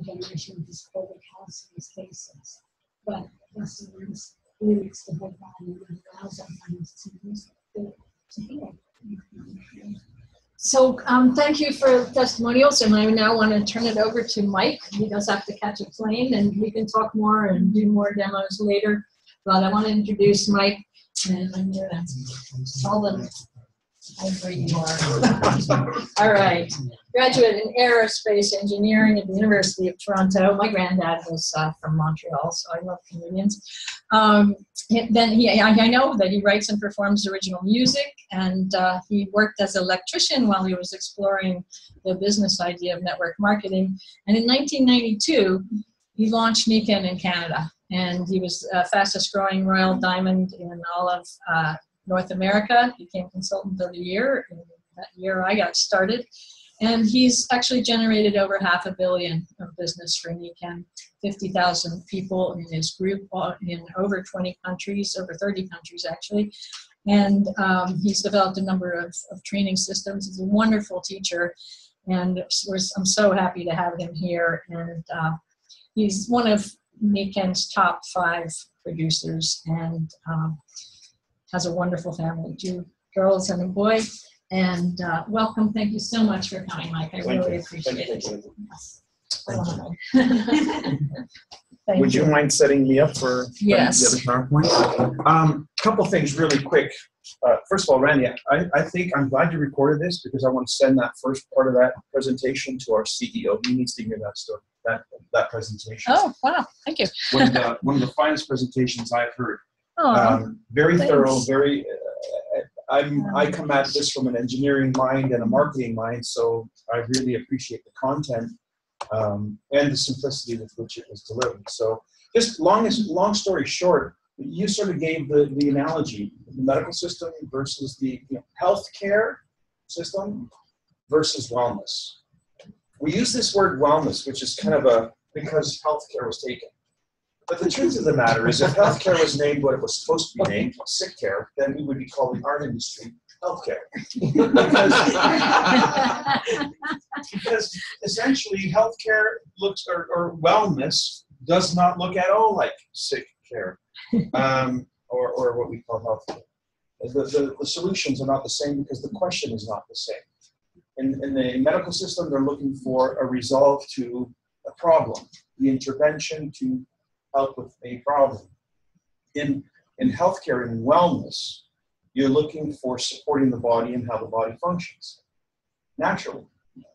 generation of this public house in these cases. But customers lyrics to hold value and allows our minds to heal. So thank you for testimonials, and I now want to turn it over to Mike. He does have to catch a plane, and we can talk more and do more demos later. But I want to introduce Mike, and I'm going to tell them how great you are. All right. Graduate in aerospace engineering at the University of Toronto. My granddad was from Montreal, so I love Canadians. Then I know that he writes and performs original music, and he worked as an electrician while he was exploring the business idea of network marketing. And in 1992, he launched Niken in Canada, and he was fastest growing Royal Diamond in all of North America. He became Consultant of the Year in that year I got started. And he's actually generated over $500 million of business for Niken, 50,000 people in his group in over 20 countries, over 30 countries actually. And he's developed a number of training systems. He's a wonderful teacher, and I'm so happy to have him here. And he's one of Niken's top 5 producers, and has a wonderful family, 2 girls and a boy. And welcome. Thank you so much for coming, Mike. I really appreciate it. Would you mind setting me up for the other PowerPoint? Couple things really quick. First of all, Randy, I think I'm glad you recorded this, because I want to send that first part of that presentation to our CEO. He needs to hear that story, that presentation. Oh, wow. Thank you. One of the finest presentations I've heard. Very thanks. thorough, very... I come at this from an engineering mind and a marketing mind, so I really appreciate the content and the simplicity with which it was delivered. So, just long story short, you sort of gave the analogy: the medical system versus the healthcare system versus wellness. We use this word wellness, which is kind of because healthcare was taken. But the truth of the matter is, if healthcare was named what it was supposed to be named, sick care, then we would be calling our industry healthcare. because essentially healthcare looks, or wellness does not look at all like sick care, or what we call healthcare. The solutions are not the same because the question is not the same. In the medical system, they're looking for a resolve to a problem, the intervention to help with a problem. In healthcare and in wellness, you're looking for supporting the body and how the body functions naturally.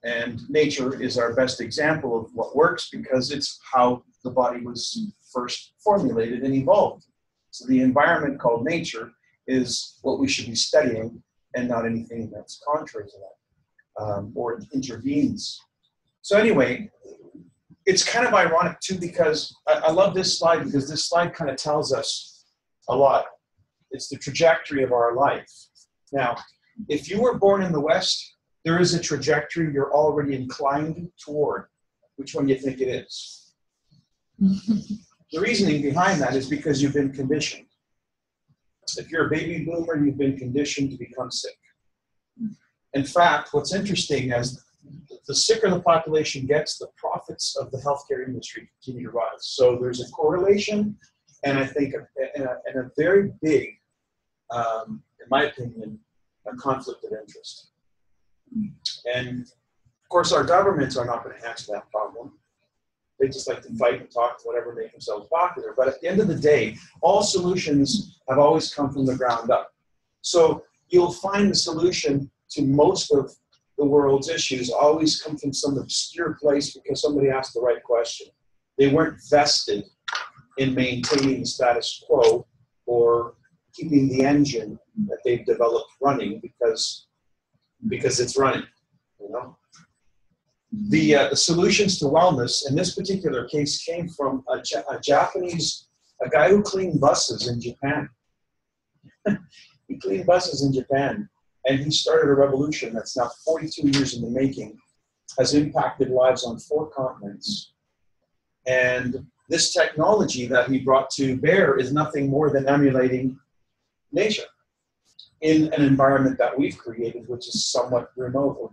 And nature is our best example of what works, because it's how the body was first formulated and evolved. So the environment called nature is what we should be studying, and not anything that's contrary to that or intervenes. So anyway, it's kind of ironic too, because I love this slide, because this slide kind of tells us a lot. It's the trajectory of our life. Now, if you were born in the West, there is a trajectory you're already inclined toward. Which one do you think it is? The reasoning behind that is because you've been conditioned. If you're a baby boomer, you've been conditioned to become sick. In fact, what's interesting is the sicker the population gets, the profits of the healthcare industry continue to rise. So there's a correlation, and I think a very big, in my opinion, a conflict of interest. And of course, our governments are not going to answer that problem. They just like to fight and talk to whatever make themselves popular. But at the end of the day, all solutions have always come from the ground up. So you'll find the solution to most of the world's issues always come from some obscure place because somebody asked the right question. They weren't vested in maintaining the status quo or keeping the engine that they've developed running because it's running, you know. The solutions to wellness in this particular case came from a guy who cleaned buses in Japan. He cleaned buses in Japan, and he started a revolution that's now 42 years in the making, has impacted lives on 4 continents. And this technology that he brought to bear is nothing more than emulating nature in an environment that we've created, which is somewhat remote or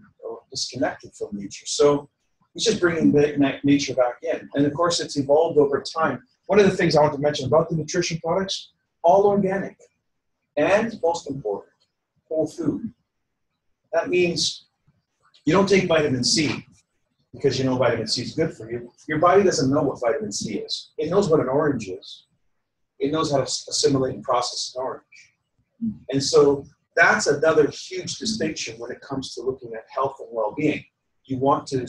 disconnected from nature. So It's just bringing nature back in. And of course, it's evolved over time. One of the things I want to mention about the nutrition products, all organic. And most important, whole food. That means you don't take vitamin C because you know vitamin C is good for you. Your body doesn't know what vitamin C is. It knows what an orange is. It knows how to assimilate and process an orange. And so that's another huge distinction when it comes to looking at health and well-being. You want to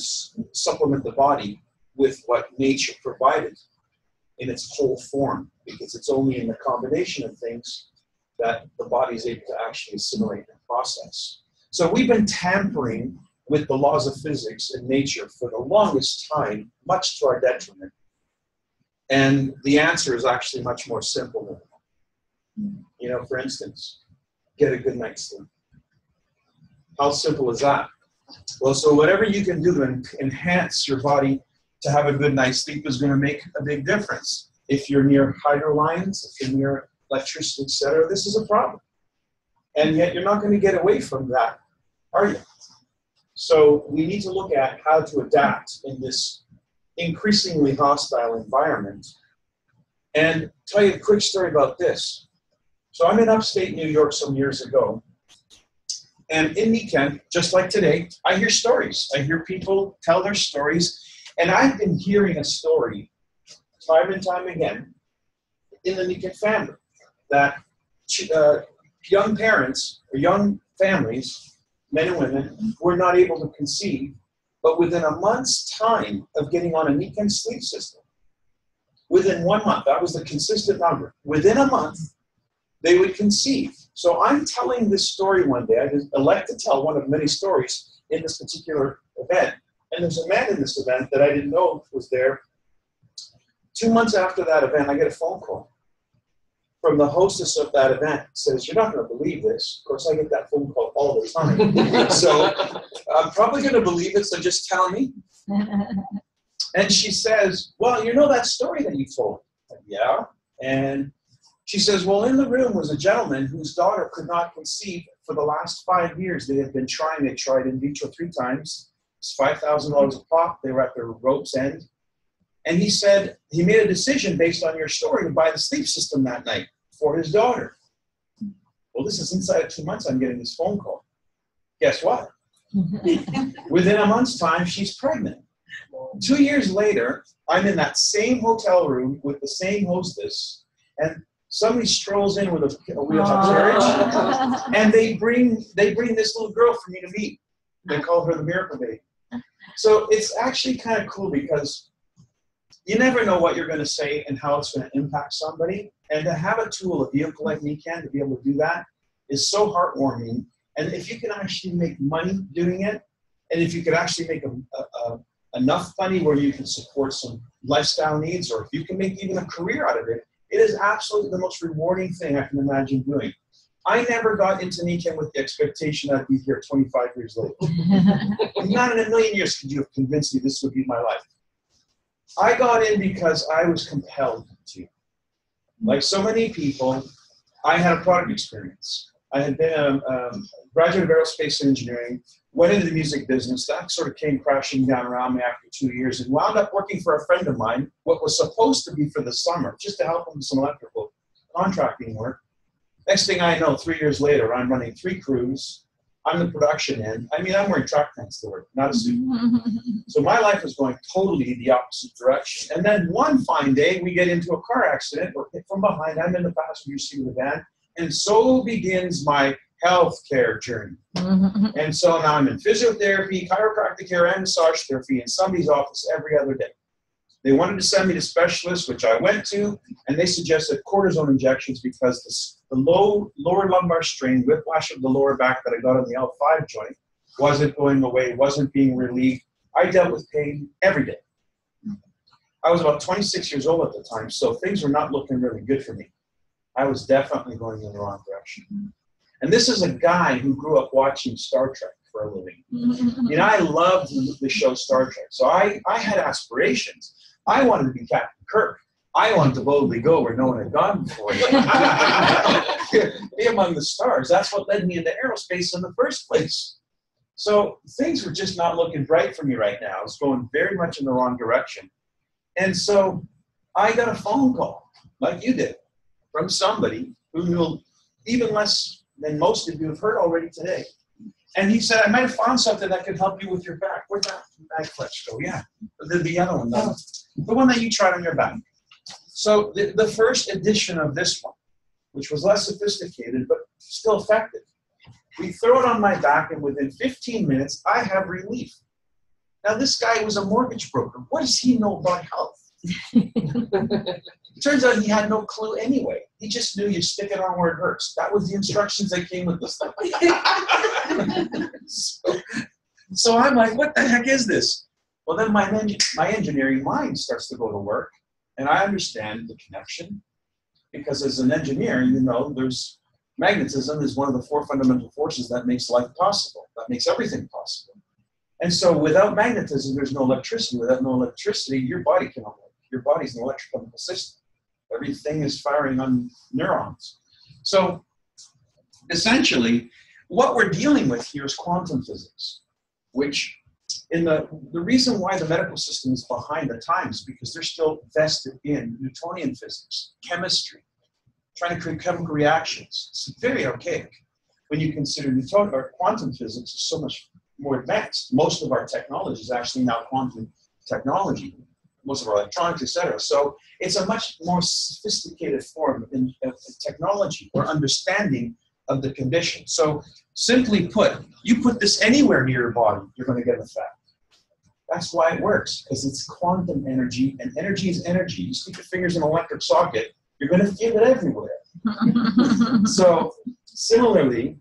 supplement the body with what nature provided in its whole form, because it's only in the combination of things that the body is able to actually assimilate and process. So we've been tampering with the laws of physics and nature for the longest time, much to our detriment. And the answer is actually much more simple than that. You know, for instance, get a good night's sleep. How simple is that? Well, so whatever you can do to enhance your body to have a good night's sleep is going to make a big difference. If you're near hydro lines, if you're near electricity, etc., this is a problem. And yet you're not going to get away from that, are you? So we need to look at how to adapt in this increasingly hostile environment. And tell you a quick story about this. So I'm in upstate New York some years ago. And in Niken, just like today, I hear stories. I hear people tell their stories. And I've been hearing a story time and time again in the Niken family that young parents or young families, men and women, were not able to conceive, but within a month's time of getting on a Niken sleep system, within 1 month, that was the consistent number, within a month, they would conceive. So I'm telling this story one day. I elect to tell one of many stories in this particular event. And there's a man in this event that I didn't know was there. 2 months after that event, I get a phone call from the hostess of that event. Says, "You're not going to believe this." Of course, I get that phone call all the time. So I'm probably going to believe it, so just tell me. And she says, "Well, you know that story that you told?" I said, "Yeah." And she says, "Well, in the room was a gentleman whose daughter could not conceive for the last 5 years. They had been trying. They tried in vitro 3 times. It's $5,000 a pop. They were at their rope's end. And he said he made a decision based on your story to buy the sleep system that night for his daughter." Well, this is inside of 2 months I'm getting this phone call. Guess what? Within a month's time, she's pregnant. 2 years later, I'm in that same hotel room with the same hostess, and somebody strolls in with a wheelchair carriage, and they bring this little girl for me to meet. They call her the Miracle Baby. So it's actually kind of cool because you never know what you're going to say and how it's going to impact somebody. And to have a tool, a vehicle like Niken, to be able to do that is so heartwarming. And if you can actually make money doing it, and if you could actually make enough money where you can support some lifestyle needs, or if you can make even a career out of it, it is absolutely the most rewarding thing I can imagine doing. I never got into Niken with the expectation I'd be here 25 years later. Not in a million years could you have convinced me this would be my life. I got in because I was compelled to. Like so many people, I had a product experience. I had been a graduate of aerospace engineering, went into the music business. That sort of came crashing down around me after 2 years, and wound up working for a friend of mine, what was supposed to be for the summer, just to help him with some electrical contracting work. Next thing I know, 3 years later, I'm running 3 crews. I'm the production end. I mean, I'm wearing track pants to work, not a suit. So my life was going totally the opposite direction. And then one fine day, we get into a car accident. We're hit from behind. I'm in the passenger seat of the van. And so begins my healthcare journey. And so now I'm in physiotherapy, chiropractic care, and massage therapy in somebody's office every other day. They wanted to send me to specialists, which I went to, and they suggested cortisone injections because the lower lumbar strain, whiplash of the lower back that I got on the L5 joint, wasn't going away, wasn't being relieved. I dealt with pain every day. I was about 26 years old at the time, so things were not looking really good for me. I was definitely going in the wrong direction. And this is a guy who grew up watching Star Trek for a living. You know, I loved the show Star Trek, so I had aspirations. I wanted to be Captain Kirk. I wanted to boldly go where no one had gone before. Be among the stars. That's what led me into aerospace in the first place. So things were just not looking bright for me right now. I was going very much in the wrong direction. And so I got a phone call, like you did, from somebody who knew even less than most of you have heard already today. And he said, I might have found something that could help you with your back. Where'd that back clutch go? Yeah, the other one, the one that you tried on your back. So the first edition of this one, which was less sophisticated, but still effective, we throw it on my back, and within 15 minutes, I have relief. Now, this guy was a mortgage broker. What does he know about health? Turns out he had no clue anyway. He just knew you stick it on where it hurts. That was the instructions that came with the stuff. So I'm like, what the heck is this? Well, then my engineering mind starts to go to work, and I understand the connection. Because as an engineer, you know, magnetism is one of the 4 fundamental forces that makes life possible, that makes everything possible. And so without magnetism, there's no electricity. Without no electricity, your body cannot work. Your body's an electrical system. Everything is firing on neurons. So essentially, what we're dealing with here is quantum physics, which the reason why the medical system is behind the times is because they're still vested in Newtonian physics, chemistry, trying to create chemical reactions. It's very archaic when you consider Newtonian or quantum physics is so much more advanced. Most of our technology is actually now quantum technology, most of our electronics, etc. So it's a much more sophisticated form of technology or understanding of the condition. So simply put, you put this anywhere near your body, you're going to get an effect. That's why it works, because it's quantum energy, and energy is energy. You stick your fingers in an electric socket, you're going to feel it everywhere. So similarly,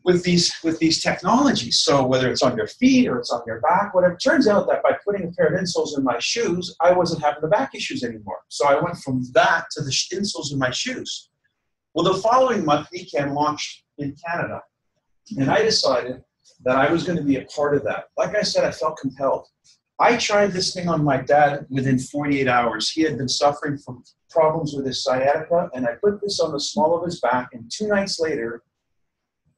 with these technologies, so whether it's on your feet or it's on your back, whatever, it turns out that by putting a pair of insoles in my shoes, I wasn't having the back issues anymore. So I went from that to the insoles in my shoes. Well, the following month, ECAN launched in Canada, and I decided that I was going to be a part of that. Like I said, I felt compelled. I tried this thing on my dad within 48 hours. He had been suffering from problems with his sciatica, and I put this on the small of his back, and 2 nights later,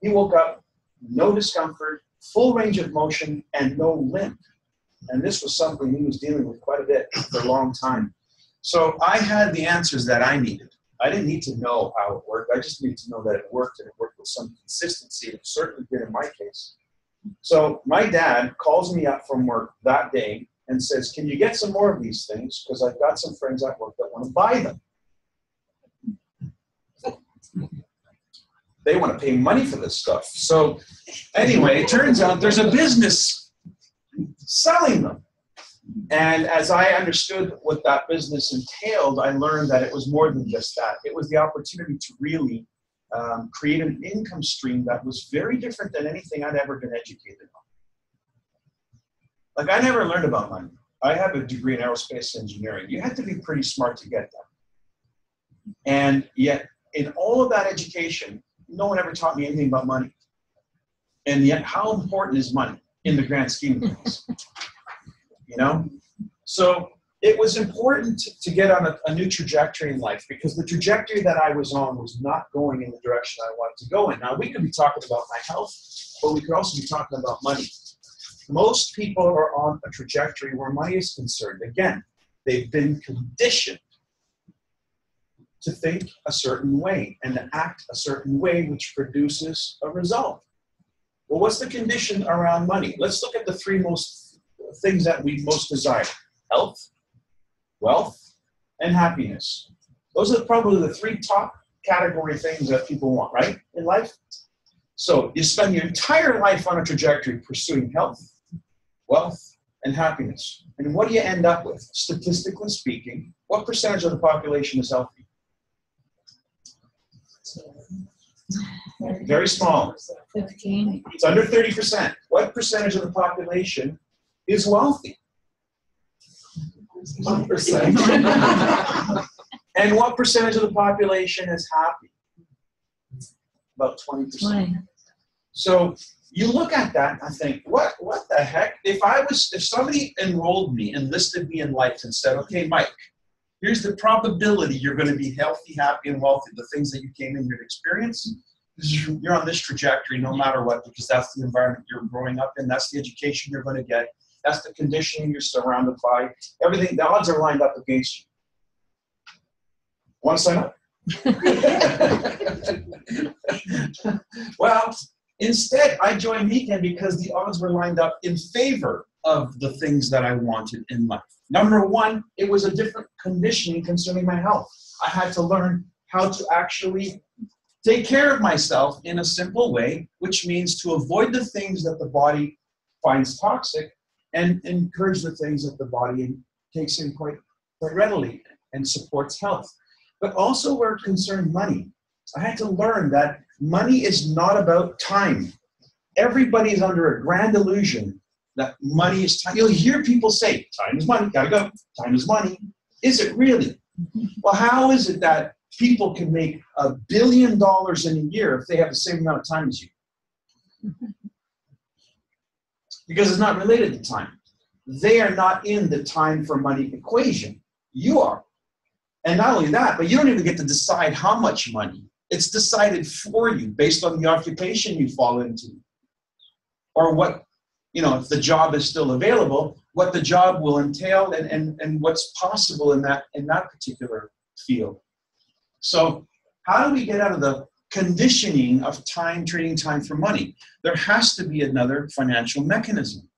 he woke up, no discomfort, full range of motion, and no limp. And this was something he was dealing with quite a bit for a long time. So I had the answers that I needed. I didn't need to know how it worked. I just needed to know that it worked, and it worked with some consistency. It certainly did in my case. So my dad calls me up from work that day and says, can you get some more of these things? Because I've got some friends at work that want to buy them. They want to pay money for this stuff. So anyway, it turns out there's a business selling them. And as I understood what that business entailed, I learned that it was more than just that. It was the opportunity to really create an income stream that was very different than anything I'd ever been educated on. Like, I never learned about money. I have a degree in aerospace engineering. You had to be pretty smart to get that. And yet, in all of that education, no one ever taught me anything about money. And yet, how important is money in the grand scheme of things? You know? So it was important to get on a new trajectory in life, because the trajectory that I was on was not going in the direction I wanted to go in. Now, we could be talking about my health, but we could also be talking about money. Most people are on a trajectory where money is concerned. Again, they've been conditioned to think a certain way and to act a certain way, which produces a result. Well, what's the condition around money? Let's look at the 3 most things that we most desire: health, wealth, and happiness. Those are probably the 3 top category things that people want, right, in life? So you spend your entire life on a trajectory pursuing health, wealth, and happiness. And what do you end up with? Statistically speaking, what percentage of the population is healthy? Very small. 15. It's under 30%. What percentage of the population is wealthy? 1%. And what percentage of the population is happy? About 20%. 20. So you look at that and I think, what the heck? If somebody enrolled me, enlisted me in life and said, okay, Mike, here's the probability you're going to be healthy, happy, and wealthy, the things that you came in here to experience. you're on this trajectory no matter what, because that's the environment you're growing up in, that's the education you're going to get, that's the conditioning you're surrounded by. Everything, the odds are lined up against you. Want to sign up? Well, instead, I joined Weekend because the odds were lined up in favor of the things that I wanted in life. Number one, it was a different conditioning concerning my health. I had to learn how to actually take care of myself in a simple way, which means to avoid the things that the body finds toxic and encourage the things that the body takes in quite readily and supports health. But also where it concerned money, I had to learn that money is not about time. Everybody is under a grand illusion that money is time. You'll hear people say, time is money, gotta go, time is money. Is it really? Well, how is it that people can make $1 billion in a year if they have the same amount of time as you? Because it's not related to time. They are not in the time for money equation. You are. And not only that, but you don't even get to decide how much money. It's decided for you based on the occupation you fall into. Or what, if the job is still available, what the job will entail and what's possible in that particular field. So how do we get out of the conditioning of time, trading time for money? There has to be another financial mechanism.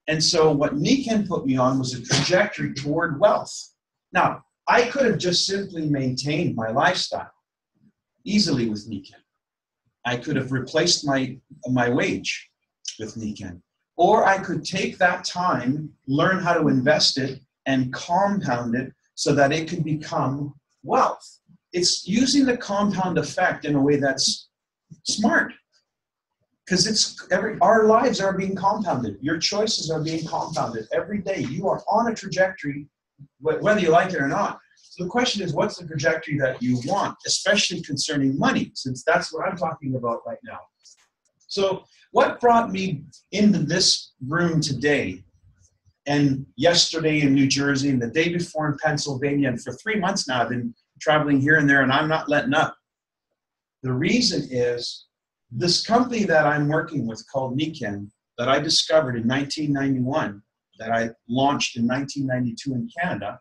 And so what Niken put me on was a trajectory toward wealth. Now, I could have just simply maintained my lifestyle easily with Niken. I could have replaced my wage with Niken. Or I could take that time, learn how to invest it, and compound it so that it could become wealth. It's using the compound effect in a way that's smart. Because our lives are being compounded. Your choices are being compounded every day. You are on a trajectory, whether you like it or not. So the question is, what's the trajectory that you want, especially concerning money, since that's what I'm talking about right now. So what brought me into this room today and yesterday in New Jersey and the day before in Pennsylvania, and for 3 months now I've been traveling here and there, and I'm not letting up. The reason is this company that I'm working with called Niken, that I discovered in 1991, that I launched in 1992 in Canada,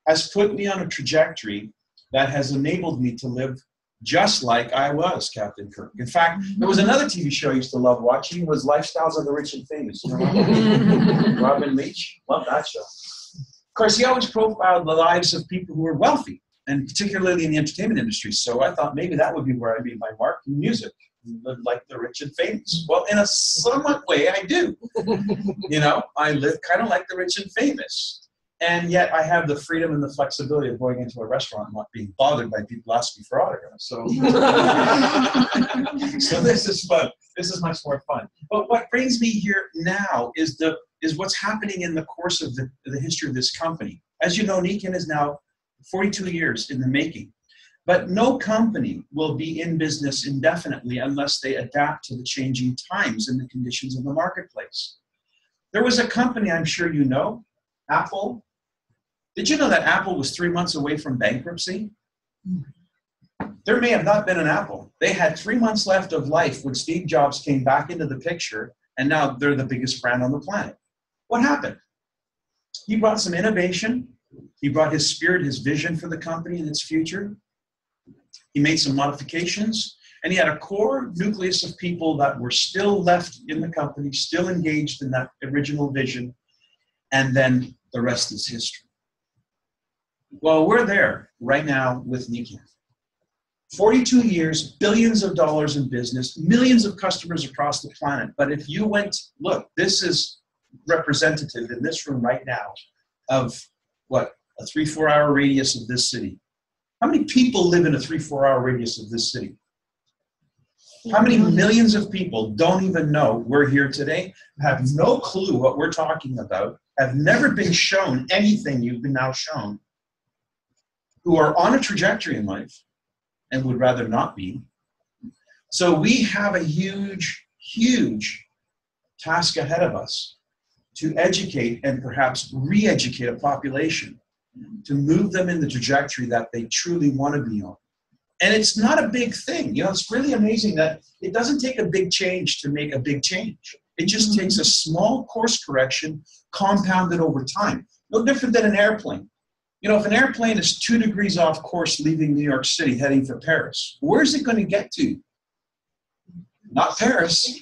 has put me on a trajectory that has enabled me to live just like I was, Captain Kirk. In fact, there was another TV show I used to love watching, was Lifestyles of the Rich and Famous. You know, Robin Leach, love that show. Of course, he always profiled the lives of people who were wealthy, and particularly in the entertainment industry. So I thought maybe that would be where I made my mark in music, live like the rich and famous. Well, in a somewhat way, I do. I live kind of like the rich and famous. And yet I have the freedom and the flexibility of going into a restaurant and not being bothered by people asking me for autographs. So, so this is fun. This is much more fun. But what brings me here now is what's happening in the course of the history of this company. As you know, Niken is now 42 years in the making. But no company will be in business indefinitely unless they adapt to the changing times and the conditions of the marketplace. There was a company, I'm sure you know, Apple. Did you know that Apple was 3 months away from bankruptcy? There may have not been an Apple. They had 3 months left of life when Steve Jobs came back into the picture, and now they're the biggest brand on the planet. What happened? He brought some innovation. He brought his spirit, his vision for the company and its future. He made some modifications, and he had a core nucleus of people that were still left in the company, still engaged in that original vision, and then the rest is history. Well, we're there right now with Niken. 42 years, billions of dollars in business, millions of customers across the planet. But if you look, this is representative in this room right now of what, a 3-4 hour radius of this city. How many people live in a 3-4 hour radius of this city? How many millions of people don't even know we're here today, have no clue what we're talking about, have never been shown anything you've been now shown, who are on a trajectory in life and would rather not be. So we have a huge, huge task ahead of us to educate and perhaps re-educate a population, to move them in the trajectory that they truly want to be on. And it's not a big thing. You know, it's really amazing that it doesn't take a big change to make a big change. It just takes a small course correction compounded over time. No different than an airplane. You know, if an airplane is 2 degrees off course leaving New York City heading for Paris, where's it going to get to? Not Paris.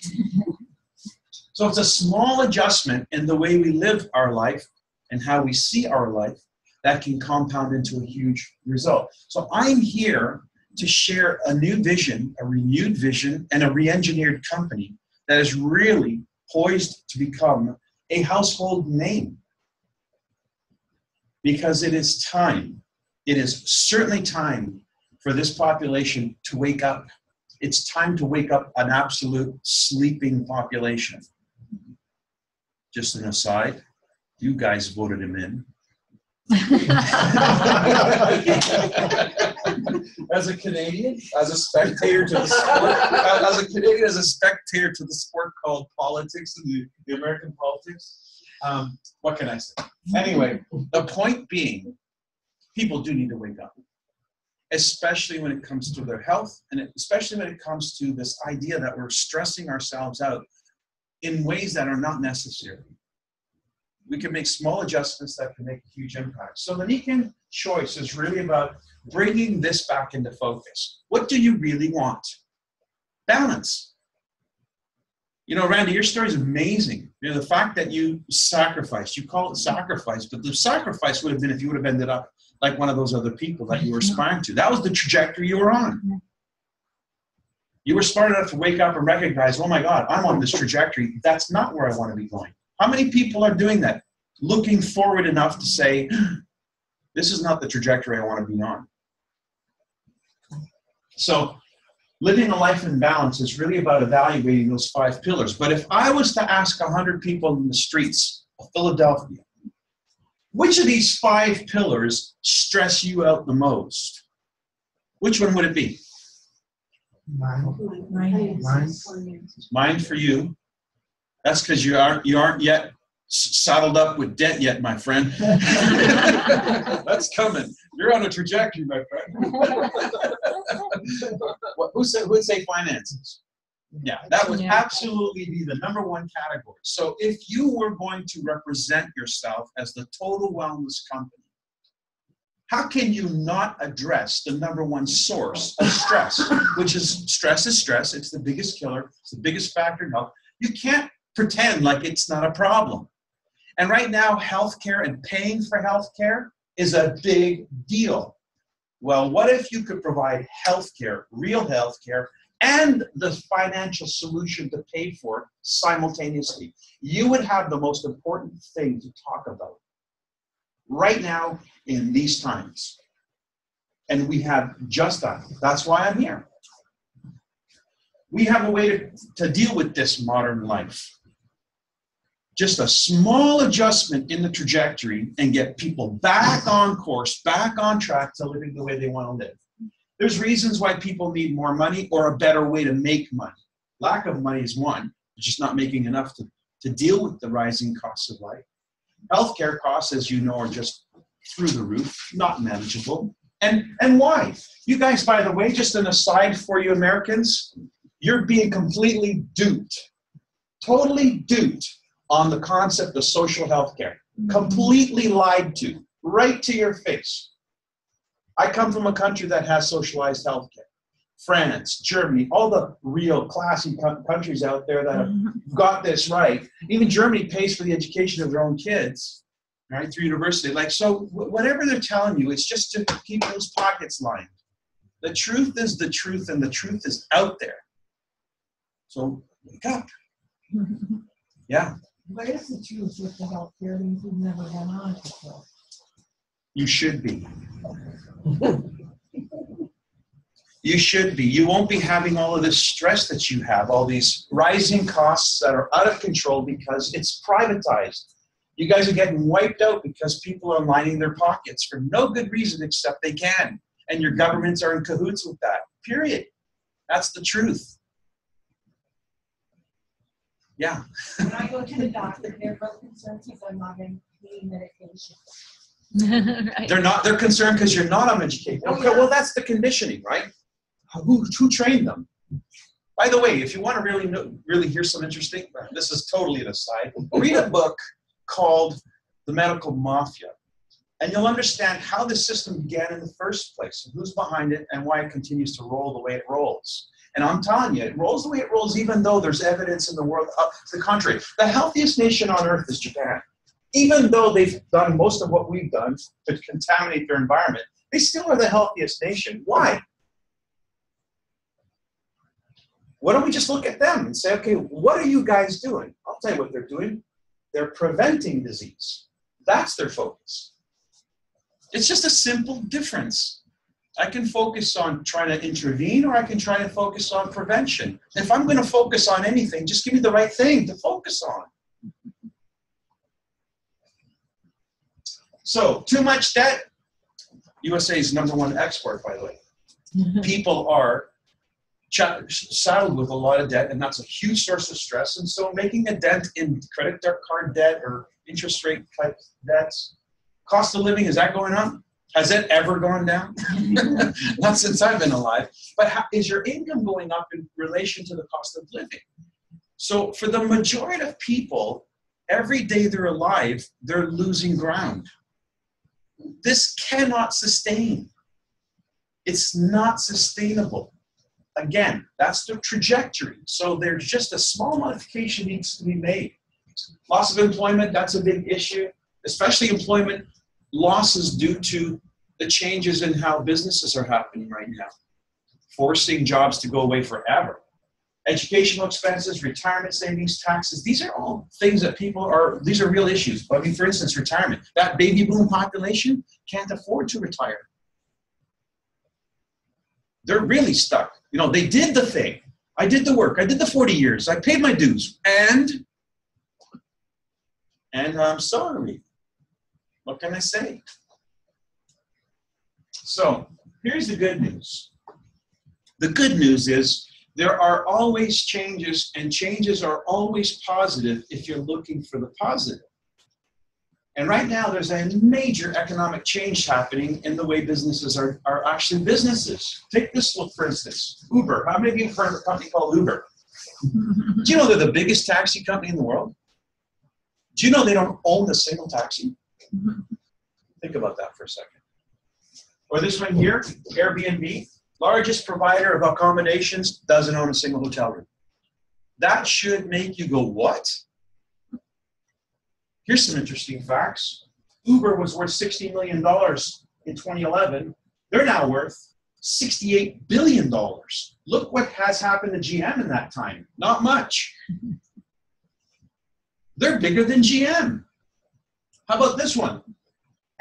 So it's a small adjustment in the way we live our life and how we see our life that can compound into a huge result. So I'm here to share a new vision, a renewed vision, and a re-engineered company that is really poised to become a household name. Because it is time, it is certainly time for this population to wake up. It's time to wake up an absolute sleeping population. Just an aside, you guys voted him in. As a Canadian, as a spectator to the sport, as a spectator to the sport called politics and the American politics, what can I say? Anyway, the point being, people do need to wake up, especially when it comes to their health, and especially when it comes to this idea that we're stressing ourselves out in ways that are not necessary. We can make small adjustments that can make a huge impact. So the Nikan choice is really about bringing this back into focus. What do you really want? Balance. You know, Randy, your story is amazing. You know, the fact that you sacrificed, you call it sacrifice, but the sacrifice would have been if you would have ended up like one of those other people that you were aspiring to. That was the trajectory you were on. You were smart enough to wake up and recognize, oh my God, I'm on this trajectory. That's not where I want to be going. How many people are doing that? Looking forward enough to say, this is not the trajectory I want to be on. So living a life in balance is really about evaluating those 5 pillars. But if I was to ask 100 people in the streets of Philadelphia, which of these 5 pillars stress you out the most? Which one would it be? Mine for you. That's because you aren't yet saddled up with debt yet, my friend. That's coming. You're on a trajectory, my friend. Who would say finances? Yeah, that would absolutely be the #1 category. So if you were going to represent yourself as the total wellness company, how can you not address the #1 source of stress, which is stress is stress. It's the biggest killer. It's the biggest factor in health. You can't pretend like it's not a problem. And right now, healthcare and paying for healthcare is a big deal. Well, what if you could provide healthcare, real healthcare, and the financial solution to pay for it simultaneously? You would have the most important thing to talk about right now in these times. And we have just that. That's why I'm here. We have a way to deal with this modern life. Just a small adjustment in the trajectory and get people back on course, back on track to living the way they want to live. There's reasons why people need more money or a better way to make money. Lack of money is one, just not making enough to deal with the rising costs of life. Healthcare costs, as you know, are just through the roof, not manageable. And why? You guys, by the way, just an aside for you Americans, you're being completely duped, totally duped on the concept of social health care. Completely lied to, right to your face. I come from a country that has socialized health care. France, Germany, all the real classy countries out there that have got this right. Even Germany pays for the education of their own kids, right, through university. Like, so whatever they're telling you, it's just to keep those pockets lined. The truth is the truth, and the truth is out there. So wake up. Yeah. What is the truth with the health care things we've never been on before? You should be. You should be. You won't be having all of this stress that you have, all these rising costs that are out of control because it's privatized. You guys are getting wiped out because people are lining their pockets for no good reason except they can. And your governments are in cahoots with that. Period. That's the truth. Yeah. When I go to the doctor, they're both concerned because I'm not getting medication. Right. They're concerned because you're not on medication. Okay, well, that's the conditioning, right? Who trained them? By the way, if you want to really hear some interesting, this is totally an aside, read a book called The Medical Mafia, and you'll understand how the system began in the first place, and who's behind it, and why it continues to roll the way it rolls. And I'm telling you, it rolls the way it rolls, even though there's evidence in the world to the contrary. The healthiest nation on earth is Japan. Even though they've done most of what we've done to contaminate their environment, they still are the healthiest nation. Why? Why don't we just look at them and say, okay, what are you guys doing? I'll tell you what they're doing. They're preventing disease. That's their focus. It's just a simple difference. I can focus on trying to intervene, or I can try to focus on prevention. If I'm going to focus on anything, just give me the right thing to focus on. So, too much debt. USA's #1 export, by the way. People are saddled with a lot of debt, and that's a huge source of stress. And so making a dent in credit card debt or interest rate type debts, cost of living, is that going up? Has it ever gone down? Not since I've been alive. But is your income going up in relation to the cost of living? So for the majority of people, every day they're alive, they're losing ground. This cannot sustain. It's not sustainable. Again, that's the trajectory. So there's just a small modification needs to be made. Loss of employment, that's a big issue, especially employment losses due to the changes in how businesses are happening right now, forcing jobs to go away forever. Educational expenses, retirement savings, taxes, these are all things that these are real issues. I mean, for instance, retirement. That baby boom population can't afford to retire. They're really stuck. You know, they did the thing. I did the work. I did the 40 years. I paid my dues. And I'm sorry. What can I say? So here's the good news. The good news is there are always changes, and changes are always positive if you're looking for the positive. And right now there's a major economic change happening in the way businesses are actually businesses. Take this look, for instance, Uber. How many of you have heard of a company called Uber? Do you know they're the biggest taxi company in the world? Do you know they don't own a single taxi? Think about that for a second. Or this one here, Airbnb, largest provider of accommodations, doesn't own a single hotel room. That should make you go, what? Here's some interesting facts. Uber was worth $60 million in 2011. They're now worth $68 billion. Look what has happened to GM in that time. Not much. They're bigger than GM. How about this one?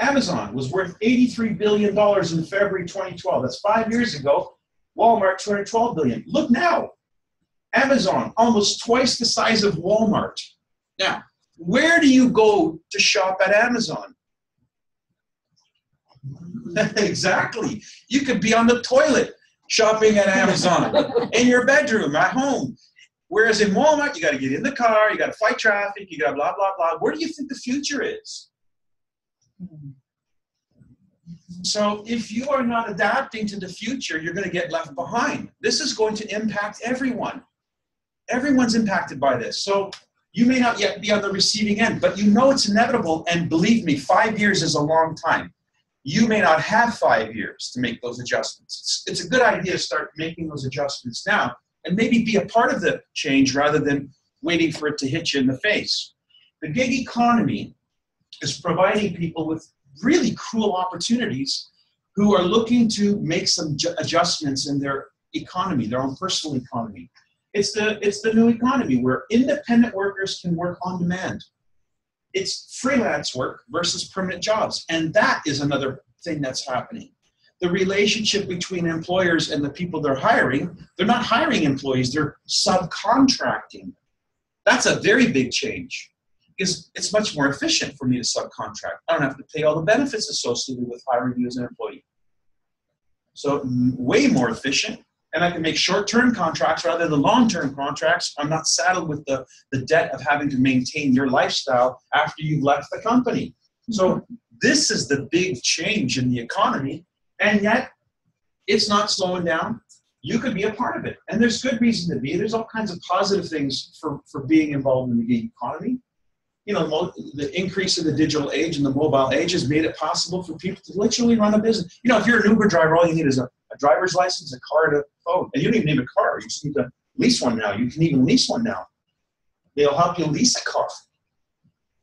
Amazon was worth $83 billion in February 2012. That's 5 years ago. Walmart, $212 billion. Look now. Amazon, almost twice the size of Walmart. Now, where do you go to shop at Amazon? Exactly. You could be on the toilet shopping at Amazon, in your bedroom, at home. Whereas in Walmart, you got to get in the car, you got to fight traffic, you got blah, blah, blah. Where do you think the future is? So if you are not adapting to the future, you're going to get left behind. This is going to impact everyone. Everyone's impacted by this. So you may not yet be on the receiving end, but you know it's inevitable. And believe me, 5 years is a long time. You may not have 5 years to make those adjustments. It's a good idea to start making those adjustments now and maybe be a part of the change rather than waiting for it to hit you in the face. The gig economy is providing people with really cruel opportunities who are looking to make some adjustments in their economy, their own personal economy. It's the new economy where independent workers can work on demand. It's freelance work versus permanent jobs. And that is another thing that's happening. The relationship between employers and the people they're not hiring employees, they're subcontracting. That's a very big change. Because it's much more efficient for me to subcontract. I don't have to pay all the benefits associated with hiring you as an employee. So way more efficient. And I can make short-term contracts rather than long-term contracts. I'm not saddled with the debt of having to maintain your lifestyle after you've left the company. So this is the big change in the economy. And yet, it's not slowing down. you could be a part of it. And there's good reason to be. There's all kinds of positive things for being involved in the gig economy. You know, the increase in the digital age and the mobile age has made it possible for people to literally run a business. You know, if you're an Uber driver, all you need is a driver's license, a car, and a phone. And you don't even need a car. You just need to lease one now. You can even lease one now. They'll help you lease a car.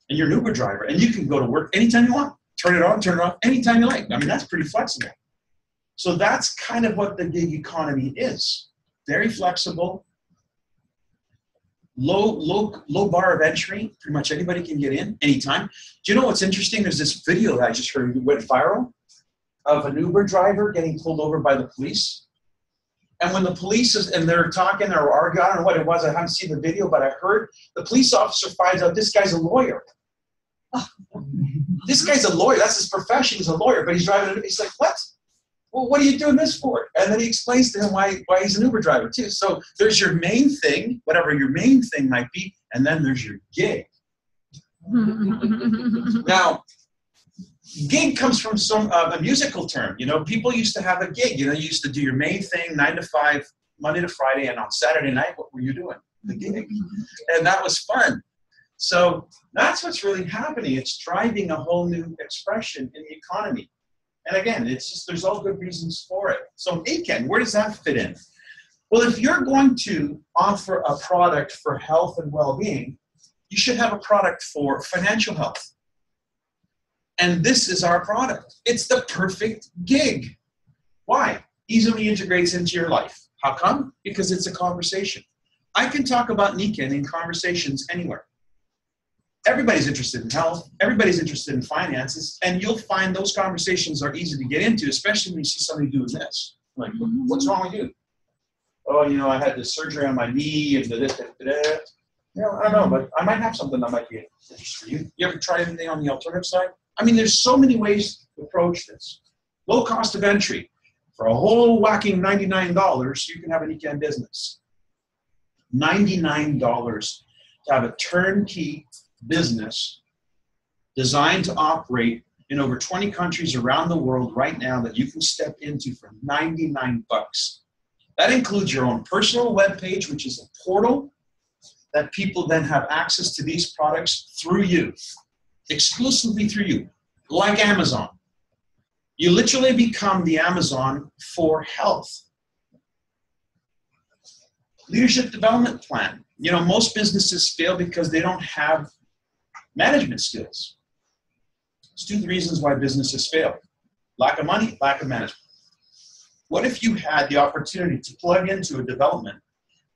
And you're an Uber driver. And you can go to work anytime you want. Turn it on, turn it off, anytime you like. I mean, that's pretty flexible. So that's kind of what the gig economy is. Very flexible. Low bar of entry. Pretty much anybody can get in anytime. Do you know what's interesting? There's this video that I just heard went viral of an Uber driver getting pulled over by the police. And when the police and they're talking or arguing, I don't know what it was, I haven't seen the video, but I heard the police officer finds out this guy's a lawyer. This guy's a lawyer. That's his profession. He's a lawyer, but he's driving. He's like, what? Well, what are you doing this for? And then he explains to him why he's an Uber driver too. So there's your main thing, whatever your main thing might be, and then there's your gig. Now, gig comes from a musical term. You know, people used to have a gig. You know, you used to do your main thing 9 to 5, Monday to Friday, and on Saturday night, what were you doing? The gig. And that was fun. So that's what's really happening. It's driving a whole new expression in the economy. And again, it's just, there's all good reasons for it. So ACAN, where does that fit in? Well, if you're going to offer a product for health and well-being, you should have a product for financial health. And this is our product. It's the perfect gig. Why? Easily integrates into your life. How come? Because it's a conversation. I can talk about NECAN in conversations anywhere. Everybody's interested in health. Everybody's interested in finances. And you'll find those conversations are easy to get into, especially when you see somebody doing this. Like, what's wrong with you? Oh, you know, I had this surgery on my knee and this. You know, I don't know, but I might have something that might be interesting for you. You ever try anything on the alternative side? I mean, there's so many ways to approach this. Low cost of entry. For a whole whacking $99, you can have an ECAN business. $99 to have a turnkey business designed to operate in over 20 countries around the world right now that you can step into for 99 bucks. That includes your own personal webpage, which is a portal that people then have access to these products through you, exclusively through you, like Amazon. You literally become the Amazon for health. Leadership development plan. You know, most businesses fail because they don't have management skills. It's 2 reasons why businesses fail. Lack of money, lack of management. What if you had the opportunity to plug into a development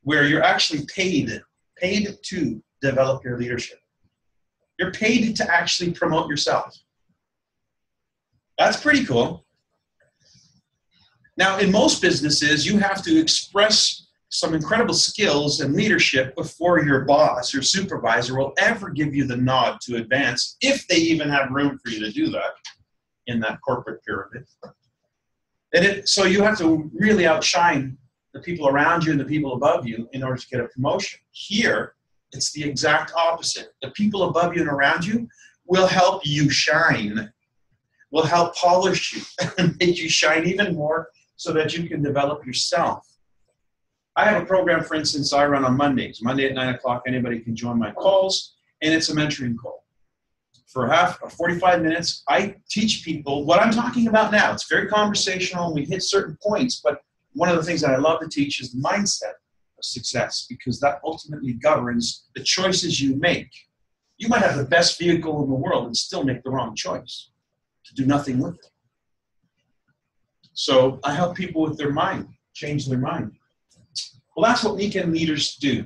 where you're actually paid to develop your leadership? You're paid to actually promote yourself. That's pretty cool. Now, in most businesses, you have to express some incredible skills and leadership before your boss, your supervisor, will ever give you the nod to advance, if they even have room for you to do that in that corporate pyramid. So you have to really outshine the people around you and the people above you in order to get a promotion. Here, it's the exact opposite. The people above you and around you will help you shine, will help polish you and make you shine even more so that you can develop yourself. I have a program, for instance, I run on Mondays. Monday at 9 o'clock, anybody can join my calls, and it's a mentoring call. For 45 minutes, I teach people what I'm talking about now. It's very conversational. We hit certain points, but one of the things that I love to teach is the mindset of success, because that ultimately governs the choices you make. You might have the best vehicle in the world and still make the wrong choice, to do nothing with it. So I help people with their mind, change their mind. Well, that's what NECAN leaders do.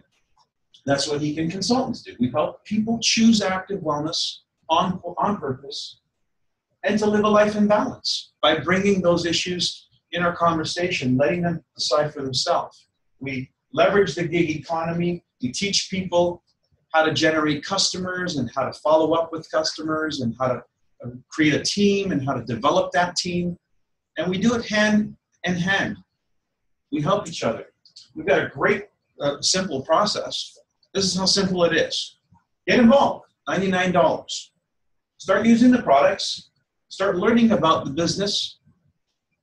That's what NECAN consultants do. We help people choose active wellness on purpose and to live a life in balance by bringing those issues in our conversation, letting them decide for themselves. We leverage the gig economy. We teach people how to generate customers and how to follow up with customers and how to create a team and how to develop that team. And we do it hand in hand. We help each other. We've got a great, simple process. This is how simple it is. Get involved, $99. Start using the products. Start learning about the business.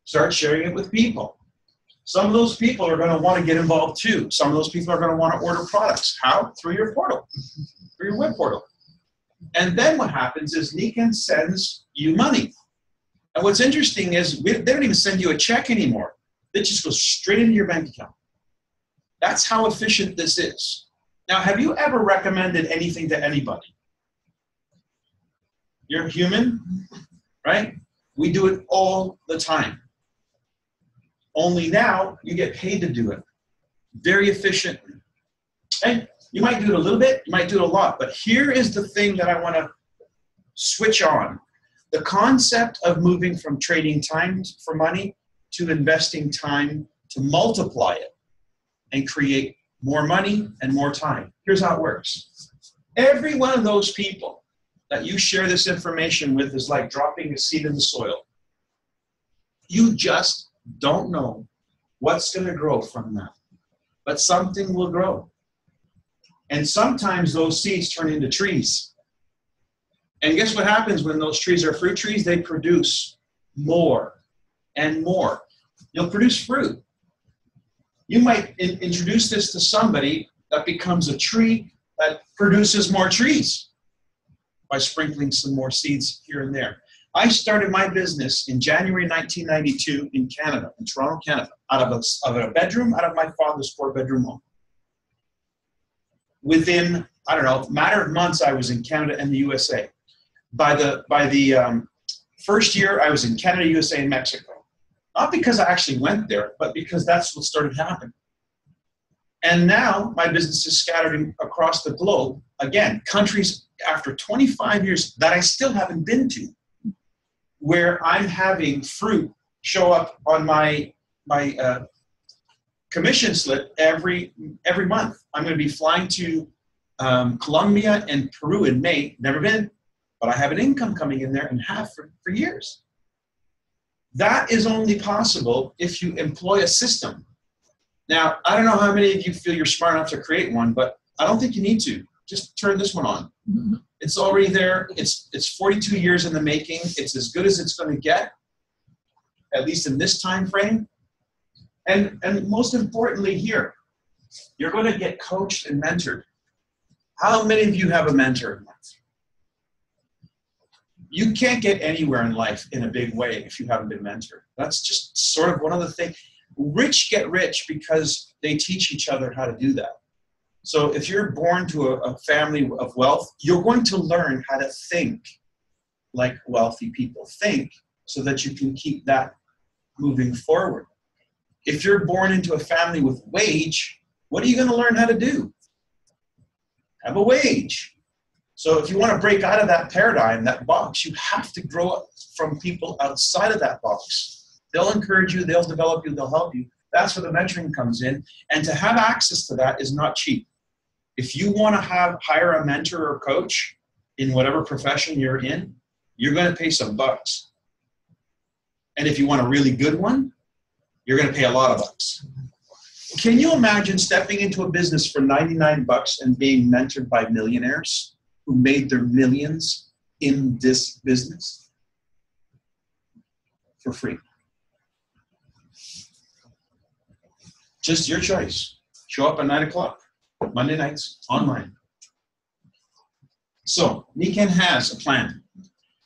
Start sharing it with people. Some of those people are going to want to get involved too. Some of those people are going to want to order products. How? Through your portal, through your web portal. And then what happens is Nikan sends you money. And what's interesting is they don't even send you a check anymore. It just goes straight into your bank account. That's how efficient this is. Now, have you ever recommended anything to anybody? You're human, right? We do it all the time. Only now you get paid to do it. Very efficient. And you might do it a little bit, you might do it a lot, but here is the thing that I want to switch on. The concept of moving from trading time for money to investing time to multiply it and create more money and more time. Here's how it works. Every one of those people that you share this information with is like dropping a seed in the soil. You just don't know what's going to grow from that, but something will grow. And sometimes those seeds turn into trees. And guess what happens when those trees are fruit trees? They produce more and more. You'll produce fruit. You might introduce this to somebody that becomes a tree that produces more trees by sprinkling some more seeds here and there. I started my business in January 1992 in Canada, in Toronto, Canada, out of a bedroom, out of my father's 4-bedroom home. Within, I don't know, a matter of months, I was in Canada and the USA. By the first year, I was in Canada, USA, and Mexico. Not because I actually went there, but because that's what started happening. And now my business is scattered across the globe. Again, countries after 25 years that I still haven't been to, where I'm having fruit show up on my commission slip every month. I'm going to be flying to Colombia and Peru in May. Never been, but I have an income coming in there and have for years. That is only possible if you employ a system. Now, I don't know how many of you feel you're smart enough to create one, but I don't think you need to. Just turn this one on. Mm-hmm. It's already there. It's 42 years in the making. It's as good as it's going to get, at least in this time frame. And most importantly here, you're going to get coached and mentored. How many of you have a mentor? You can't get anywhere in life in a big way if you haven't been mentored. That's just sort of one of the things. Rich get rich because they teach each other how to do that. So if you're born to a family of wealth, you're going to learn how to think like wealthy people think so that you can keep that moving forward. If you're born into a family with wage, what are you going to learn how to do? Have a wage. So if you want to break out of that paradigm, that box, you have to grow up from people outside of that box. They'll encourage you, they'll develop you, they'll help you. That's where the mentoring comes in. And to have access to that is not cheap. If you want to hire a mentor or coach in whatever profession you're in, you're going to pay some bucks. And if you want a really good one, you're going to pay a lot of bucks. Can you imagine stepping into a business for 99 bucks and being mentored by millionaires who made their millions in this business for free? Just your choice. Show up at 9 o'clock, Monday nights, online. So Nikan has a plan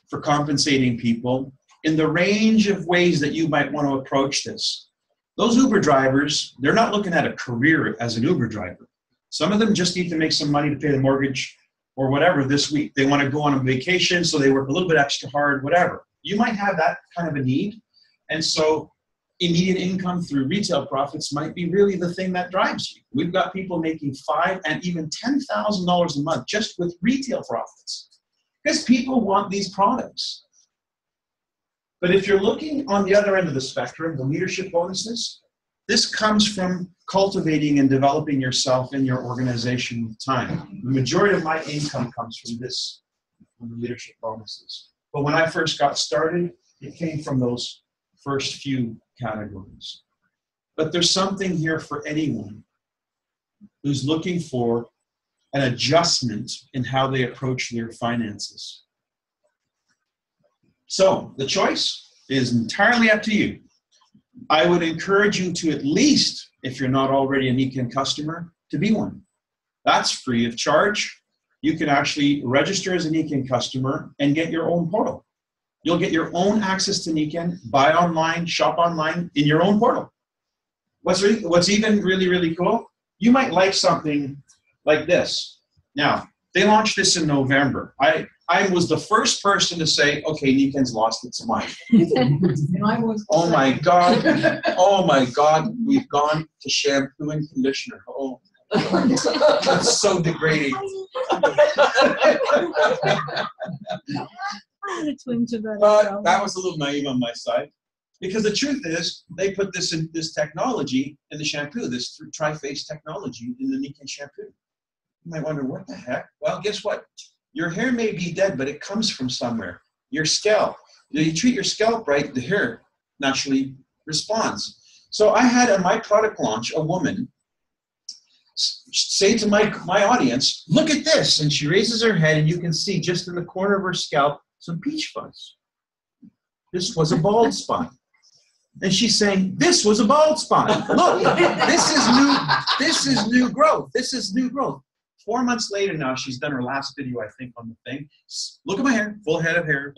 for compensating people in the range of ways that you might want to approach this. Those Uber drivers, they're not looking at a career as an Uber driver. Some of them just need to make some money to pay the mortgage or whatever this week. They want to go on a vacation, so they work a little bit extra hard, whatever. You might have that kind of a need. And so immediate income through retail profits might be really the thing that drives you. We've got people making $5,000 and even $10,000 a month just with retail profits because people want these products. But if you're looking on the other end of the spectrum, the leadership bonuses, this comes from cultivating and developing yourself in your organization with time. The majority of my income comes from this, from the leadership bonuses. But when I first got started, it came from those first few categories. But there's something here for anyone who's looking for an adjustment in how they approach their finances. So the choice is entirely up to you. I would encourage you to at least, if you're not already a Nikken customer, to be one. That's free of charge. You can actually register as a Nikken customer and get your own portal. You'll get your own access to Nikken, buy online, shop online in your own portal. What's even really, really cool, you might like something like this. Now, they launched this in November. I was the first person to say, okay, Nikken's lost its mind. Oh my God. Oh my God. We've gone to shampoo and conditioner. Oh, that's so degrading. That was a little naive on my side. Because the truth is, they put this technology in the shampoo, this tri-phase technology in the Nikken shampoo. You might wonder, what the heck? Well, guess what? Your hair may be dead, but it comes from somewhere. Your scalp. You treat your scalp right, the hair naturally responds. So I had at my product launch a woman say to my audience, look at this. And she raises her head, and you can see just in the corner of her scalp some peach fuzz. This was a bald spot. And she's saying, this was a bald spot. Look, this is new growth. This is new growth. 4 months later now, she's done her last video, I think, on the thing. Look at my hair, full head of hair.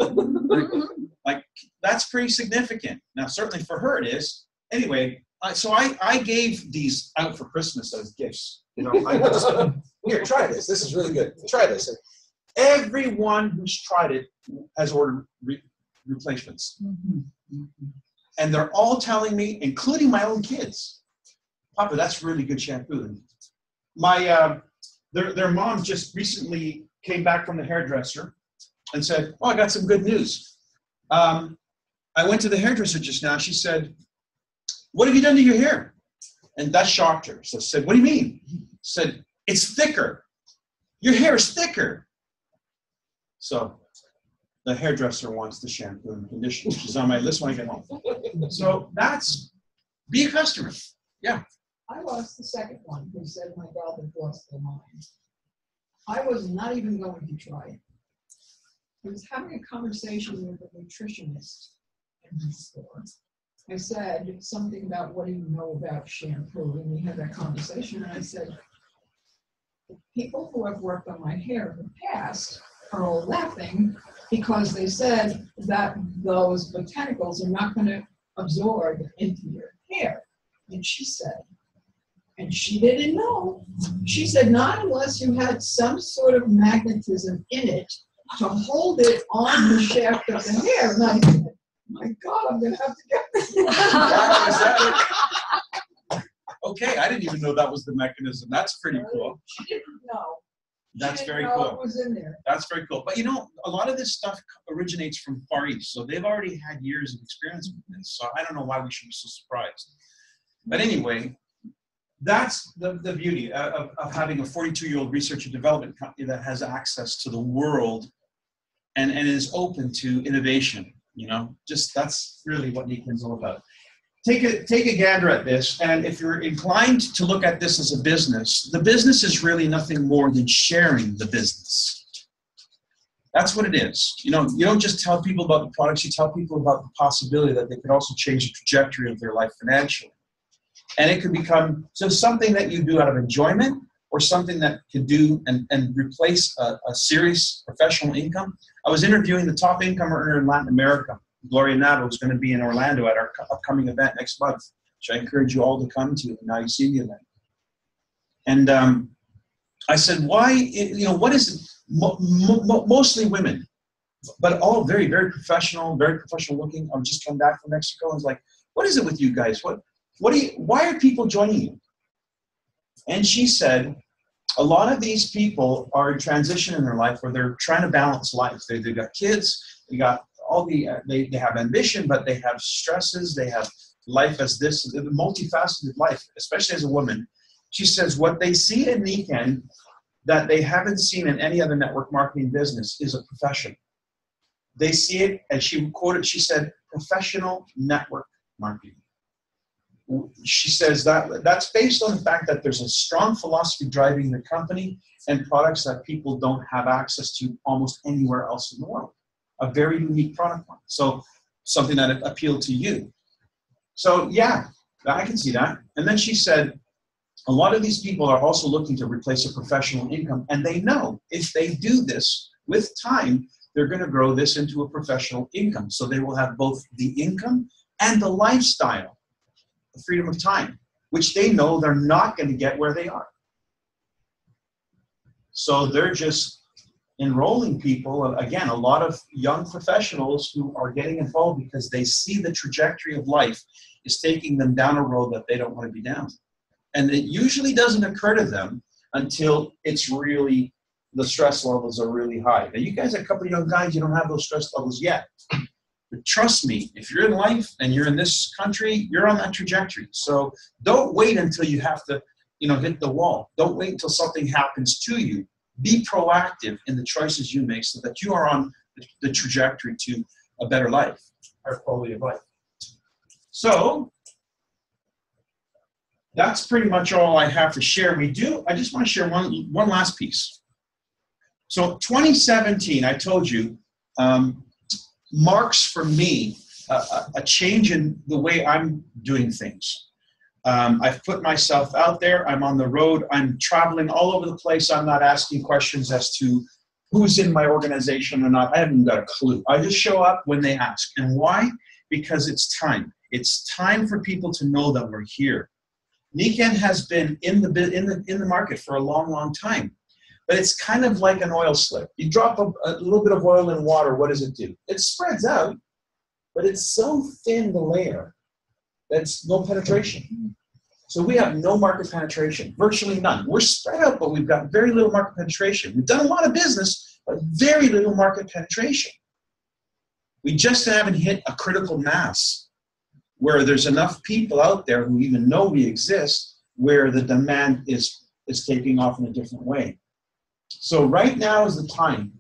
Like, that's pretty significant. Now, certainly for her it is. Anyway, so I gave these out for Christmas as gifts. You know, Here, try this. This is really good. Try this. Everyone who's tried it has ordered replacements. And they're all telling me, including my own kids, Papa, that's really good shampoo. Their mom just recently came back from the hairdresser and said, oh, I got some good news. I went to the hairdresser just now. She said, what have you done to your hair? And that shocked her. So I said, what do you mean? Said, it's thicker. Your hair is thicker. So the hairdresser wants the shampoo and conditioner. She's on my list when I get home. So be a customer. Yeah. I lost the second one who said my God had lost their mind. I was not even going to try it. I was having a conversation with a nutritionist in the store. I said something about, what do you know about shampoo? And we had that conversation, and I said, the people who have worked on my hair in the past are all laughing because they said that those botanicals are not going to absorb into your hair. And she said, and she didn't know. She said, not unless you had some sort of magnetism in it to hold it on the shaft of the hair. And I said, my God, I'm going to have to get this. Okay, I didn't even know that was the mechanism. That's pretty cool. She didn't know. That's very know cool. it was in there. That's very cool. But you know, a lot of this stuff originates from Far East, so they've already had years of experience with this. So I don't know why we should be so surprised. But anyway, that's the beauty of having a 42-year-old research and development company that has access to the world and is open to innovation. You know, just that's really what Nikken's all about. Take a gander at this, and if you're inclined to look at this as a business, the business is really nothing more than sharing the business. That's what it is. You know, you don't just tell people about the products, you tell people about the possibility that they could also change the trajectory of their life financially. And it could become just something that you do out of enjoyment, or something that could do and replace a serious professional income. I was interviewing the top income earner in Latin America. Gloria Nato is going to be in Orlando at our upcoming event next month, which I encourage you all to come to. Now you see the event. And I said, why, you know, what is it? Mostly women, but all very, very professional looking. I've just come back from Mexico. I was like, what is it with you guys? Why are people joining you? And she said, a lot of these people are in transition in their life where they're trying to balance life. They've got kids, they got all they have ambition, but they have stresses, they have life as this, the multifaceted life, especially as a woman. She says what they see in Nikken that they haven't seen in any other network marketing business is a profession. They see it, and she quoted, she said, professional network marketing. She says that's based on the fact that there's a strong philosophy driving the company and products that people don't have access to almost anywhere else in the world. A very unique product line. So something that appealed to you. So yeah, I can see that. And then she said, a lot of these people are also looking to replace a professional income, and they know if they do this with time, they're going to grow this into a professional income. So they will have both the income and the lifestyle, the freedom of time, which they know they're not going to get where they are. So they're just enrolling people, again, a lot of young professionals who are getting involved because they see the trajectory of life is taking them down a road that they don't want to be down. And it usually doesn't occur to them until it's really, the stress levels are really high. Now, you guys are a couple of young guys, you don't have those stress levels yet. But trust me, if you're in life and you're in this country, you're on that trajectory. So don't wait until you have to, hit the wall. Don't wait until something happens to you. Be proactive in the choices you make so that you are on the trajectory to a better life, or quality of life. So that's pretty much all I have to share. I just want to share one last piece. So 2017, I told you, marks for me a change in the way I'm doing things. I've put myself out there. I'm on the road. I'm traveling all over the place. I'm not asking questions as to who's in my organization or not. I haven't got a clue. I just show up when they ask. And why? Because it's time. It's time for people to know that we're here. Nikken has been in the market for a long, long time. But it's kind of like an oil slick. You drop a little bit of oil in water, what does it do? It spreads out, but it's so thin, the layer, that's no penetration. So we have no market penetration, virtually none. We're spread out, but we've got very little market penetration. We've done a lot of business, but very little market penetration. We just haven't hit a critical mass where there's enough people out there who even know we exist, where the demand is taking off in a different way. So right now is the time.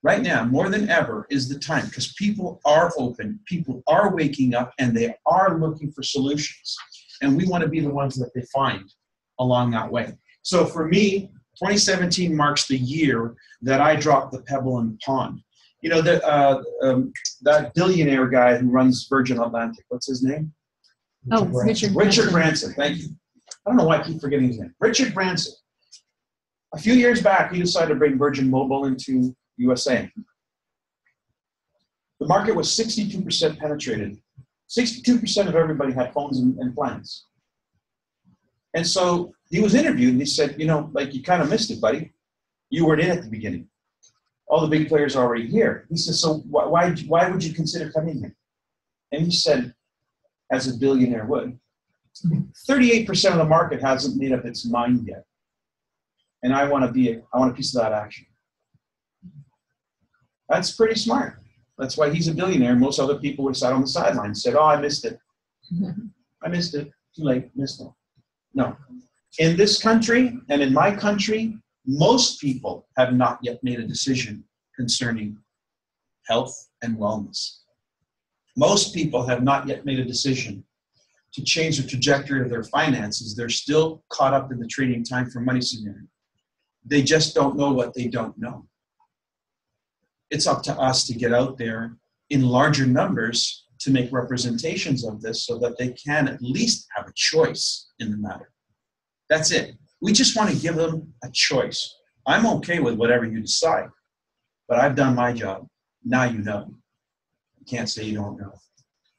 Right now, more than ever, is the time, because people are open, people are waking up, and they are looking for solutions. And we want to be the ones that they find along that way. So for me, 2017 marks the year that I dropped the pebble in the pond. That billionaire guy who runs Virgin Atlantic, what's his name? Oh, Richard Branson, thank you. I don't know why I keep forgetting his name. Richard Branson. A few years back, he decided to bring Virgin Mobile into USA. The market was 62% penetrated. 62% of everybody had phones and plans. And so he was interviewed and he said, you kind of missed it, buddy. You weren't in at the beginning. All the big players are already here. He said, so why would you consider coming here? And he said, as a billionaire would, 38% of the market hasn't made up its mind yet. And I want a piece of that action. That's pretty smart. That's why he's a billionaire. Most other people would have sat on the sidelines and said, oh, I missed it. I missed it. Too late. Missed it. No. In this country and in my country, most people have not yet made a decision concerning health and wellness. Most people have not yet made a decision to change the trajectory of their finances. They're still caught up in the trading time for money scenario. They just don't know what they don't know. It's up to us to get out there in larger numbers to make representations of this so that they can at least have a choice in the matter. That's it. We just want to give them a choice. I'm okay with whatever you decide, but I've done my job. Now you know. You can't say you don't know.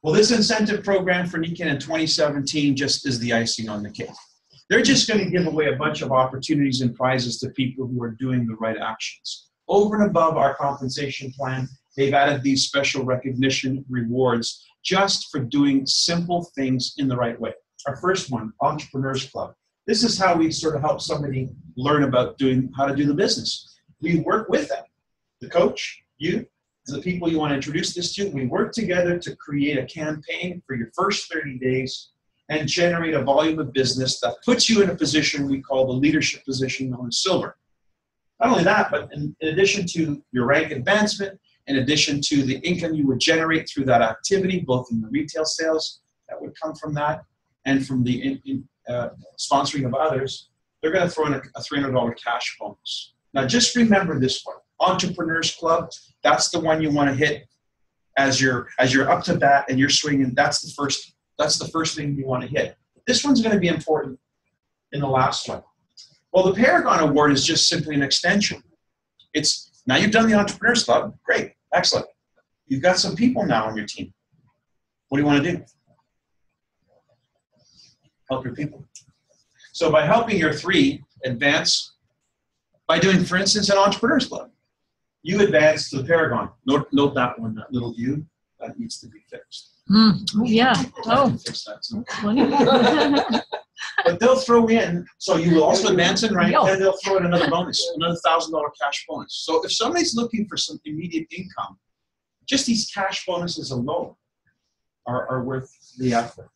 Well, this incentive program for Nikken in 2017 just is the icing on the cake. They're just going to give away a bunch of opportunities and prizes to people who are doing the right actions. Over and above our compensation plan, they've added these special recognition rewards just for doing simple things in the right way. Our first one, Entrepreneurs Club. This is how we sort of help somebody learn about how to do the business. We work with them. The coach, you, the people you want to introduce this to, we work together to create a campaign for your first 30 days and generate a volume of business that puts you in a position we call the leadership position known as silver. Not only that, but in addition to your rank advancement, in addition to the income you would generate through that activity, both in the retail sales that would come from that and from the sponsoring of others, they're going to throw in a $300 cash bonus. Now, just remember this one. Entrepreneurs Club, that's the one you want to hit as you're up to bat and you're swinging. That's That's the first thing you want to hit. This one's going to be important in the last one. Well, the Paragon Award is just simply an extension. It's, now you've done the Entrepreneurs Club. Great. Excellent. You've got some people now on your team. What do you want to do? Help your people. So by helping your 3 advance, by doing, for instance, an Entrepreneurs Club, you advance to the Paragon. Note that one, that little U, that needs to be fixed. Oh, yeah. I Oh, can fix that. So. funny. But they'll throw in, so you will also advance in rank, and they'll throw in another bonus, another $1,000 cash bonus. So if somebody's looking for some immediate income, just these cash bonuses alone are worth the effort.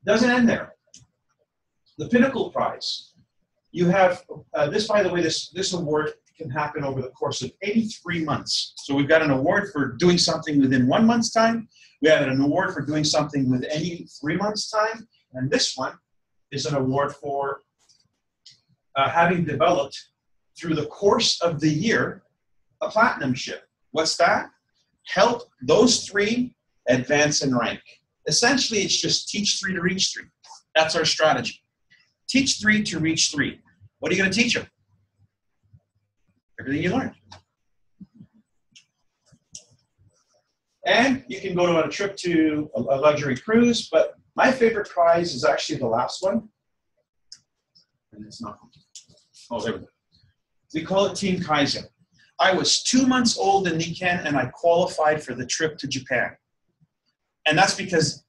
Doesn't end there. The Pinnacle Prize. You have, this, by the way, this award can happen over the course of any 3 months. So we've got an award for doing something within 1 month's time. We have an award for doing something with any 3 months' time. And this one is an award for having developed, through the course of the year, a platinum ship. What's that? Help those 3 advance in rank. Essentially, it's just teach 3 to reach 3. That's our strategy. Teach 3 to reach 3. What are you going to teach them? Everything you learned. And you can go on a trip to a luxury cruise, but my favorite prize is actually the last one. And it's not. Oh, there we go. We call it Team Kaizen. I was 2 months old in Nikken, and I qualified for the trip to Japan. And that's because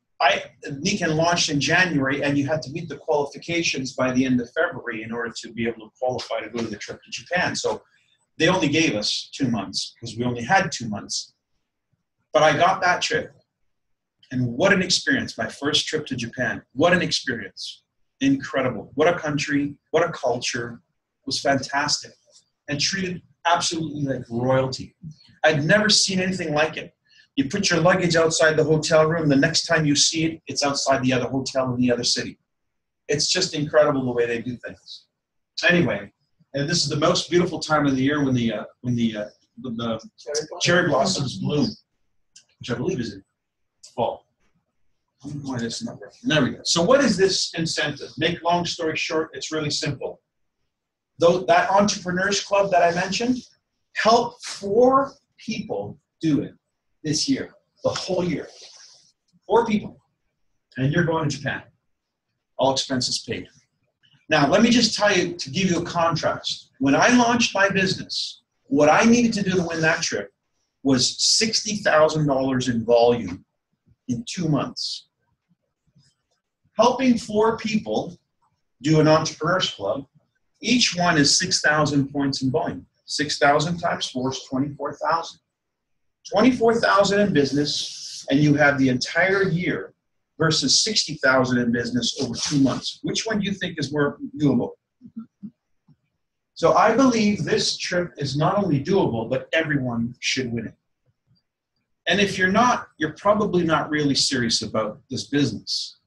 Nikken launched in January, and you had to meet the qualifications by the end of February in order to be able to qualify to go to the trip to Japan. So they only gave us 2 months because we only had 2 months. But I got that trip. And what an experience, my first trip to Japan. What an experience. Incredible. What a country, what a culture. It was fantastic. And treated absolutely like royalty. I'd never seen anything like it. You put your luggage outside the hotel room. The next time you see it, it's outside the other hotel in the other city. It's just incredible the way they do things. Anyway, and this is the most beautiful time of the year when the cherry blossoms bloom, which I believe is in fall. Why this number? There we go. So what is this incentive? Make long story short, it's really simple. Though that Entrepreneurs Club that I mentioned, help 4 people do it this year, the whole year. 4 people. And you're going to Japan. All expenses paid. Now, let me just tell you, to give you a contrast. When I launched my business, what I needed to do to win that trip was $60,000 in volume in 2 months. Helping 4 people do an Entrepreneurs Club, each one is 6,000 points in volume. 6,000 times 4 is 24,000. 24,000 in business, and you have the entire year versus 60,000 in business over 2 months. Which one do you think is more doable? So I believe this trip is not only doable, but everyone should win it. And if you're not, you're probably not really serious about this business.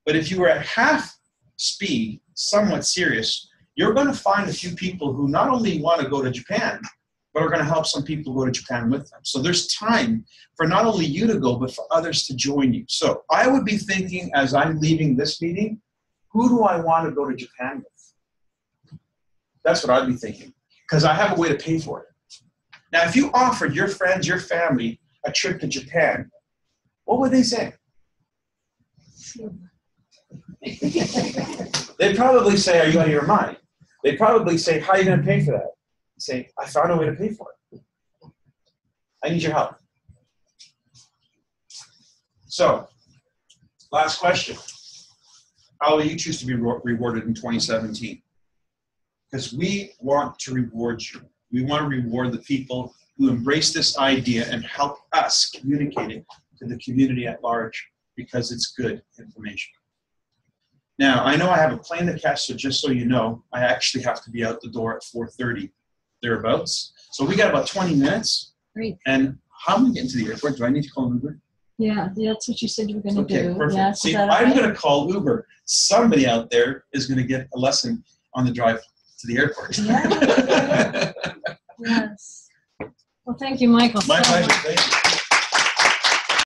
But if you were at half speed, somewhat serious, you're going to find a few people who not only want to go to Japan, but are going to help some people go to Japan with them. So there's time for not only you to go, but for others to join you. So I would be thinking, as I'm leaving this meeting, who do I want to go to Japan with? That's what I'd be thinking, because I have a way to pay for it. Now, if you offered your friends, your family, a trip to Japan, what would they say? They'd probably say, are you out of your mind? They'd probably say, how are you going to pay for that? Say, I found a way to pay for it. I need your help. So, last question. How will you choose to be rewarded in 2017? Because we want to reward you. We want to reward the people who embrace this idea and help us communicate it to the community at large, because it's good information. Now, I know I have a plane to catch, so just so you know, I actually have to be out the door at 4:30, thereabouts. So we got about 20 minutes. Great. And how am I getting to the airport? Do I need to call an Uber? Yeah, that's what you said you were going to do. Okay, perfect. Yeah, See, I'm going to call Uber. Somebody out there is going to get a lesson on the drive to the airport. Yeah. Yes. Well, thank you, Michael. My so pleasure. much. Thank you.